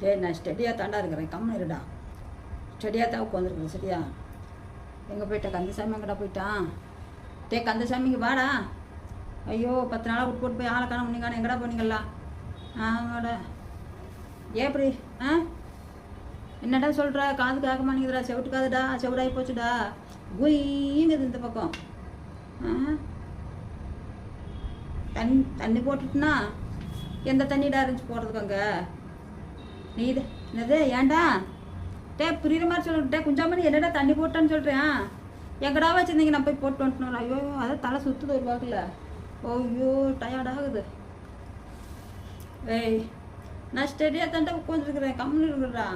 டேய் நான் ஸ்டெடியாக தாண்டா இருக்கிறேன், கம்முன்னு இருடா. ஸ்டெடியாக தான் உட்காந்துருக்குறேன் சரியா. எங்கே போயிட்டேன் கந்தசாமி, எங்கடா போயிட்டான்? டே கந்தசாமிக்கு வாடா. ஐயோ 10 நாளாக விட்டு போட்டு போய் ஆளை காண முடியுங்கான, எங்கடா போனீங்களா? வாடா. ஏப்படி என்னடா சொல்கிற? காது கேட்க மாட்டேங்குதுடா, செவிட்டுக்காதுடா, செவிடாகி போச்சுடா, குயிங்குது இந்த பக்கம். தண்ணி போட்டுட்டுனா எந்த தண்ணிடா இருந்துச்சு போகிறதுக்கு அங்கே? நீ இது என்னது ஏன்டா? டே புரியுற மாதிரி சொல்லிட்டே குஞ்சாமணி, என்னடா தண்ணி போட்டான்னு சொல்கிறேன்? எங்கடா வச்சுருந்தீங்க? நான் போய் போட்டு வந்துட்டோம். ஐயோ அதான் தலை சுற்றுது ஒரு வாக்கில். ஐயோ டயர்டாகுது. ஏய் நான் ஸ்டெடியாக தாண்டா உட்காந்துருக்குறேன், கம்முன்னு இருக்குறா.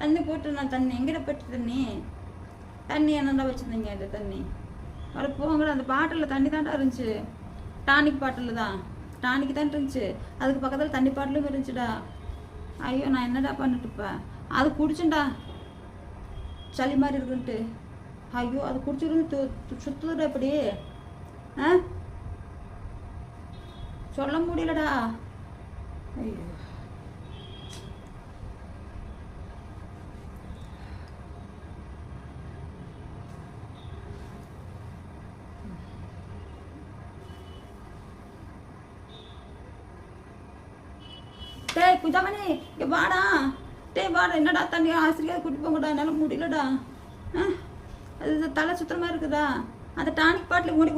தண்ணி போட்டு நான் தண்ணி எங்கிட்ட போட்டு தண்ணி என்னடா வச்சுருந்தீங்க? இந்த தண்ணி அவ்வளோ போங்கடா. அந்த பாட்டிலில் தண்ணி தாண்டா இருந்துச்சு, டானிக் பாட்டில் தான், டானிக்கு தான் இருந்துச்சு. அதுக்கு பக்கத்தில் தண்ணி பாட்டிலும் இருந்துச்சுடா. ஐயோ நான் என்னடா பண்ணிட்டுப்பேன்? அது குடிச்சுண்டா, சளி மாதிரி இருக்குன்ட்டு. ஐயோ அது குடிச்சிருந்து சுற்றுதுடா இப்படி. சொல்ல முடியலடா. ஐயோ டேய் குஞ்சாமணி இங்கே வாடா. டேய் வாடா. என்னடா தண்ணி ஆசிரியர் கூட்டிட்டு போங்கடா, என்னால் முடியலடா. அது தலை சுத்தமாக இருக்குதா? அந்த டானிக் பாட்டில் மூடி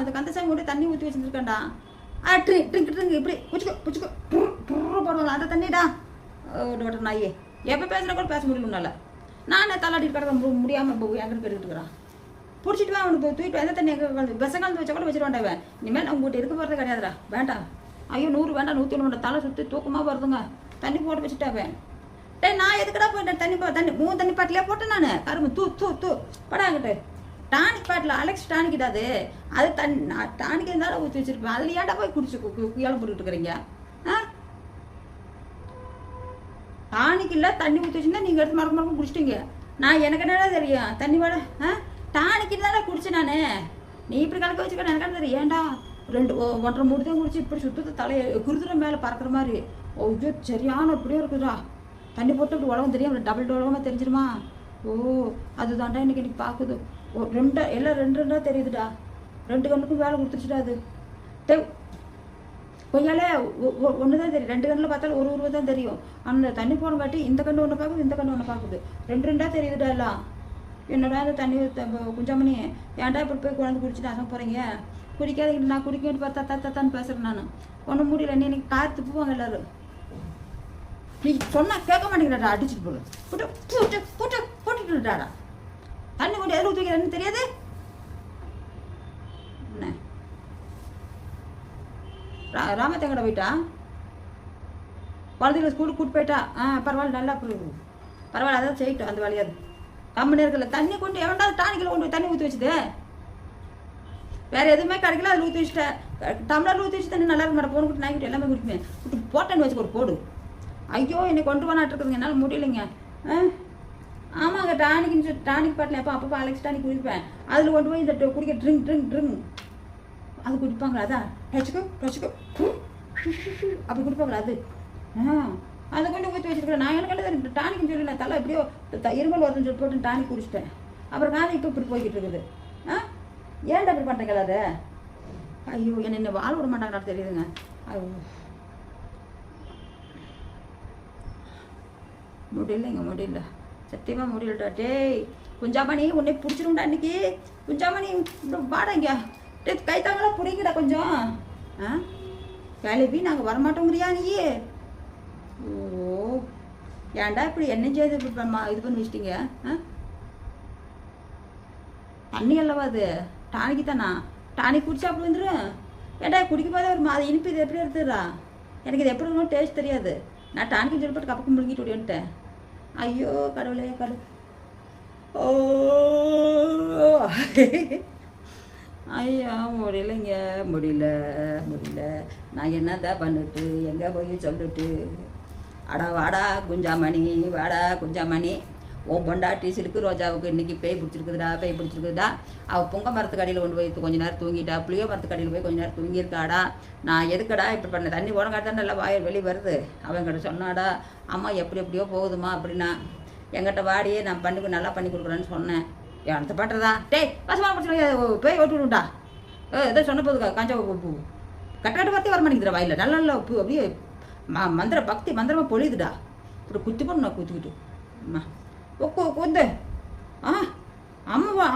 அந்த கந்தசாமி மூடி தண்ணி ஊற்றி வச்சுருக்கேன்டா. ட்ரிங்க் இப்படி புச்சுக்கோ போடுவாங்களா அந்த தண்ணிடா. ஓட்டு நாயே எப்போ பேசுகிற கூட பேச முடியல உன்னால. நானே தள்ளாடிட்டு கிடக்க முடியாமல் எங்கிட்ட கேட்டுக்கிட்டு இருக்கிறான். பிடிச்சிட்டு வா, அவனுக்கு தூக்கிட்டு எந்த தண்ணி எங்கே விச கலந்து வச்சா கூட வச்சுருவாண்டவன். இனிமேல் நான் உங்கள்கிட்ட இருக்க போகிறதே கிடையாதுடா, வேண்டாம். ஐயோ 100 வேண்டாம், 101 வேண்டாம், தலை சுற்றி தூக்கமாக வருதுங்க. தண்ணி போட்டு வச்சுட்டாவேன். டே நான் எதுக்கடா போயிட்டேன்? தண்ணி 3 தண்ணி பாட்டிலே போட்டேன் நான். கரும்பு தூ படாங்கிட்டு. டானிக் பாட்டில் அலெக்ஸ் டானிக்கிட்ட அது டானிக் இருந்தாலும் ஊற்றி வச்சிருப்பேன். அதில் ஏன்டா போய் குடிச்சு குயாலம் போட்டுக்கிட்டு இருக்கிறீங்க? டானிக் இல்லை தண்ணி ஊற்றி வச்சுருந்தா நீங்கள் எடுத்து மறக்க குடிச்சிட்டீங்க. நான் எனக்கு என்னடா தெரியும் தண்ணி வாட? டானிக்கிட்டு தானே குடிச்சேன் நான். நீ இப்படி கலக்க வச்சுக்க எனக்கு தெரியும். ஏன்டா 1.5 மூடி தான் குடிச்சு இப்படி சுத்தத்தை தலையை குருதுற மேலே பறக்கிற மாதிரி. ஐயோ சரியான இப்படியே இருக்குதா. தண்ணி போட்டு இப்படி உலகம் தெரியும், டபுள் உலகமாக தெரிஞ்சிருமா? ஓ அதுதான்டா இன்னைக்கு பார்க்குது. எல்லாம் 2 தெரியுதுடா. 2 கண்ணுக்கும் வேலை கொடுத்துருச்சுடா. அது கொய்யாலே 1 தான் தெரியும். 2 கண்ணில் பார்த்தாலும் ஒரு உருவம் தான் தெரியும். அந்த தண்ணி போனங்காட்டி இந்த கண்ணு ஒன்று பார்க்குது, இந்த கண்ணு ஒன்று பார்க்குது. 2 தெரியுதுடா எல்லாம். என்னடா இந்த தண்ணி குஞ்சாமணி ஏன்டா இப்படி போய் குழந்தை குடிச்சுட்டு அசம் போகிறீங்க? குடிக்காதீங்க. நான் குடிக்கணும்னு பார்த்தா தத்தான்னு பேசுகிறேன் நான். ஒன்றும் முடியல. நீ இன்னைக்கு கார் துப்புவாங்க எல்லோரும். நீ சொன்னால் கேட்க மாட்டேங்கிறாடா, அடிச்சுட்டு போடு போட்டுட்டாடா. தண்ணி கொண்டு எதில் ஊற்றிக்கிறேன்னு தெரியாது என்ன? ராமத்தங்கடை போயிட்டா? குழந்தைகளை ஸ்கூலுக்கு கூப்பிட்டு போயிட்டா? பரவாயில்ல, நல்லா பரவாயில்ல, அதான் செய்யிட்டோம் அந்த வேலையாது. கம்மனே இருக்கல. தண்ணி கொண்டு எவன்டா டானிக்கில் கொண்டு போய் தண்ணி ஊற்றி வச்சுது? வேறு எதுவுமே கிடைக்கல, அதில் ஊற்றி வச்சுட்டேன். டம்ளரில் ஊற்றி வச்சு தண்ணி நல்லா இருக்க மாட்டேன். போன் நாய்க்கிட்டு எல்லாமே குடிக்குமே. போட்டேன்னு வச்சுக்க ஒரு போடு. ஐயோ என்னை கொண்டு போனாட்டு இருக்குதுங்க, என்னால் முடியலைங்க. ஆமாங்க டானிக் பாட்டில் அப்போ அலெக்ஸ் டானிக் குடிப்பேன். அதில் கொண்டு போய் இந்த குடிக்க ட்ரிங்க் அது குடிப்பாங்களா? அதான் ரசிக்கோ அப்படி குடிப்பாங்களா? அது அதை கொண்டு ஊற்றி வச்சுருக்கிறேன். நான் எனக்கு டானிக்னு சொல்லி நான் தலை எப்படியோ இருமல் வருதுன்னு சொல்லி போட்டு டானிக் குடிச்சிட்டேன். அப்புறம் நான் இப்போ இப்படி போய்கிட்டு இருக்குது. ஏன்டா அப்படி பண்ணுறீங்க? அது ஐயோ என்ன வாழ விட மாட்டாங்கடா தெரியுதுங்க. முடியல சத்தியமாக முடியலடா. டேய் குஞ்சாமணி உன்னை பிடிச்சிருண்டா இன்னைக்கு. குஞ்சாமணி வாடங்க. டே கைத்தாங்களாம் பிடிங்கடா கொஞ்சம். கிளம்பி நாங்கள் வரமாட்டோங்கிறியா நீ? ஓ ஏன்டா இப்படி என்ன செய்து இது பண்ணி வச்சிட்டீங்க? தண்ணி அல்லவா அது? டானிக்கு தானா? டானிக் குடிச்சா அப்படி வந்துடும். ஏன்டா குடிக்க போதே ஒரு அது இனிப்பு இது எப்படி எடுத்துடுறா? எனக்கு இது எப்படி இருக்கணும் டேஸ்ட் தெரியாது. நான் டானிக்கு சொல்லி போட்டு கப்பக்கு முழுங்கிட்டு ஓடின்ட்டேன். ஐயோ கடவுளே ஓ ஐயா முடியல. நான் என்னதான் பண்ணிட்டு எங்கே போய் சொல்லிட்டு? வாடா குஞ்சாமணி உன் பொண்டாட்டி சிலுக்கு ரோஜாவுக்கு இன்றைக்கி பேய் பிடிச்சிருக்குதுடா அவள் பொங்க மரத்துக்கு அடியில் கொண்டு போய் கொஞ்ச நேரம் தூங்கிட்டா, புளியோ மரத்துக்கு அடியில் போய் கொஞ்ச நேரம் தூங்கியிருக்காடா. நான் எதுக்கடா இப்படி பண்ண, தண்ணி போனங்காட்டி நல்லா வாயில் வெளியே வருது. அவங்கிட்ட சொன்னாடா, அம்மா எப்படியோ போகுதுமா அப்படின்னா, என்கிட்ட வாடியே நான் நல்லா பண்ணி கொடுக்குறேன்னு சொன்னேன். அடுத்த பண்ணுறதா பசமாக பிடிச்சி பேய் ஓட்டு விடுண்டா. ஏதோ சொன்ன போதுக்கா காஞ்சா பூ கட்டாட்டு வார்த்தையே வர மாட்டேங்குதுடா வாயில். நல்ல பூ அப்படியே மந்திரமாக பொழியுதுடா. இப்படி குத்தி பண்ணு நான் குத்திக்கிட்டு அம்மா கொந்து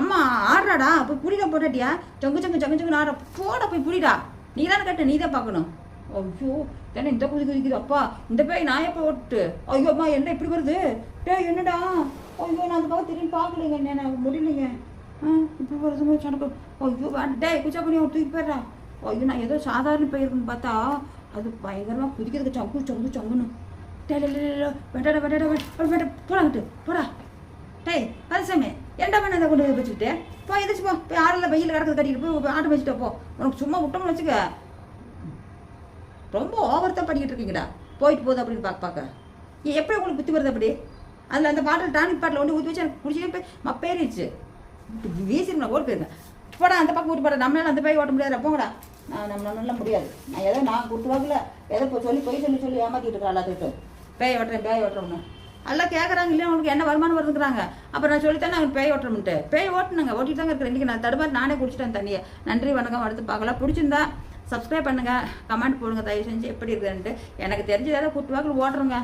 அம்மா ஆடுறாடா. போய் புடிடா போட்டாட்டியா சொங்கு ஆடுற போடா போய் புடிடா. நீ தானே கேட்ட, நீ தான் பார்க்கணும். ஐயோ தானே இந்த குதிக்குது அப்பா, இந்த பேய் நான் எப்போ ஓட்டு. ஐயோ அம்மா என்ன இப்படி வருது என்னடா. ஐயோ நான் அந்த பக்கம் திரும்பி பார்க்கலைங்க, என்ன முடியலைங்க. இப்படி வருதுங்க சனக்கு. ஐயோ குச்சா பண்ணி தூக்கி போயிடுறா. ஐயோ நான் ஏதோ சாதாரண போயிருக்குன்னு பார்த்தா அது பயங்கரமாக குதிக்கிறதுக்கு சொங்குன்னு. போடாங்கிட்டு போடா. அதுசாமி ஏன்டா பண்ண அதை கொண்டு வச்சுக்கிட்டு போய் எதிர்த்து போய் ஆறில் வெயில் கிடக்குது கட்டிக்கிட்டு போய் ஆட்டை வச்சுட்டு போ. உனக்கு சும்மா விட்டோம்னு வச்சுக்க. ரொம்ப ஓவர்த்தான் பண்ணிக்கிட்டு இருக்கீங்கடா. போயிட்டு போகுது அப்படின்னு பார்க்க எப்படி உங்களுக்கு புத்தி வருது அப்படி? அதில் அந்த பாட்டில் டானிக் பாட்டில் ஒன்று ஊற்றி வச்சு எனக்கு பிடிச்சே போய் மப்பேறிச்சு. வீசிட்டு ஓடி போயிருங்க. போடா அந்த பக்கம் ஊட்டி போட. நம்மளால அந்த பேய் ஓட்ட முடியாது. போங்கடா. நம்மளால முடியாது. நான் ஏதோ நான் கொடுத்து வாங்கல ஏதோ சொல்லி ஏமாற்றிட்டு இருக்கேன் எல்லாத்துக்கிட்ட. பேய் ஓட்டுறோம்னு எல்லாம் கேட்குறாங்க. இல்லையா உங்களுக்கு என்ன வருமானம் வருதுங்கிறாங்க. அப்புறம் நான் சொல்லித்தேன் நான் பேய் ஓட்டுறோம்ட்டு. பேய் ஓட்டுனாங்க, ஓட்டிட்டு தாங்க இருக்கிறேன். இன்றைக்கி நான் தடுமாறி நானே குடிச்சிட்டேன் தண்ணியை. நன்றி வணக்கம். அடுத்து பார்க்கலாம். பிடிச்சிருந்தா சப்ஸ்கிரைப் பண்ணுங்கள், கமெண்ட் போடுங்க தயவு செஞ்சு எப்படி இருக்குதுன்ட்டு. எனக்கு தெரிஞ்சதாக கூட்டுவாக்கில் ஓட்டுறேங்க.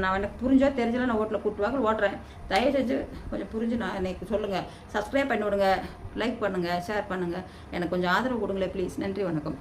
நான் எனக்கு புரிஞ்சோ தெரிஞ்சலாம் நான் கூட்டுவாக்கில் ஓட்டுறேன். தயவு செஞ்சு கொஞ்சம் புரிஞ்சு நான் எனக்கு சொல்லுங்கள். சப்ஸ்கிரைப் பண்ணி விடுங்க, லைக் பண்ணுங்கள், ஷேர் பண்ணுங்கள். எனக்கு கொஞ்சம் ஆதரவு கொடுங்களேன் ப்ளீஸ். நன்றி வணக்கம்.